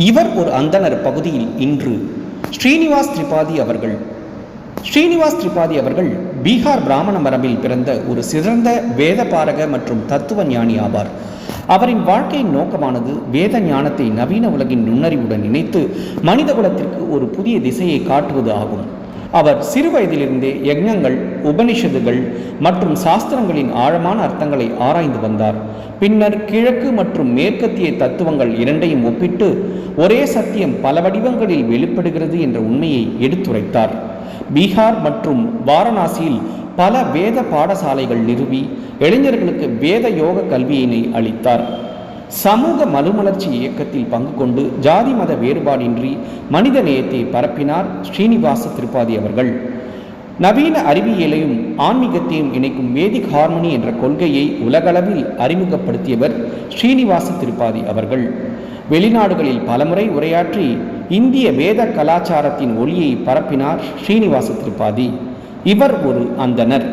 இவர் ஒரு அந்தணர் பகுதியில் இன்று ஸ்ரீனிவாஸ் திரிபாதி அவர்கள் பீகார் பிராமண மரபில் பிறந்த ஒரு சிறந்த வேதபாரக மற்றும் தத்துவ ஞானி ஆவார். அவரின் வாழ்க்கையின் நோக்கமானது வேத ஞானத்தை நவீன உலகின் நுண்ணறிவுடன் இணைத்து மனித குலத்திற்கு ஒரு புதிய திசையை காட்டுவது ஆகும். அவர் சிறு வயதிலிருந்தே யக்ஞங்கள், உபனிஷதுகள் மற்றும் சாஸ்திரங்களின் ஆழமான அர்த்தங்களை ஆராய்ந்து வந்தார். பின்னர் கிழக்கு மற்றும் மேற்கத்திய தத்துவங்கள் இரண்டையும் ஒப்பிட்டு ஒரே சத்தியம் பல வடிவங்களில் வெளிப்படுகிறது என்ற உண்மையை எடுத்துரைத்தார். பீகார் மற்றும் வாரணாசியில் பல வேத பாடசாலைகள் நிறுவி இளைஞர்களுக்கு வேத யோக கல்வியினை அளித்தார். சமூக மறுமலர்ச்சி இயக்கத்தில் பங்கு கொண்டு ஜாதி மத வேறுபாடின்றி மனித நேயத்தை பரப்பினார் ஸ்ரீனிவாச திரிபாதி அவர்கள். நவீன அறிவியலையும் ஆன்மீகத்தையும் இணைக்கும் வேதிக் ஹார்மனி என்ற கொள்கையை உலகளவில் அறிமுகப்படுத்தியவர் ஸ்ரீனிவாச திரிபாதி அவர்கள். வெளிநாடுகளில் பலமுறை உரையாற்றி இந்திய வேத கலாச்சாரத்தின் ஒளியை பரப்பினார் ஸ்ரீனிவாச திரிபாதி. இவர் ஒரு அந்தணர்.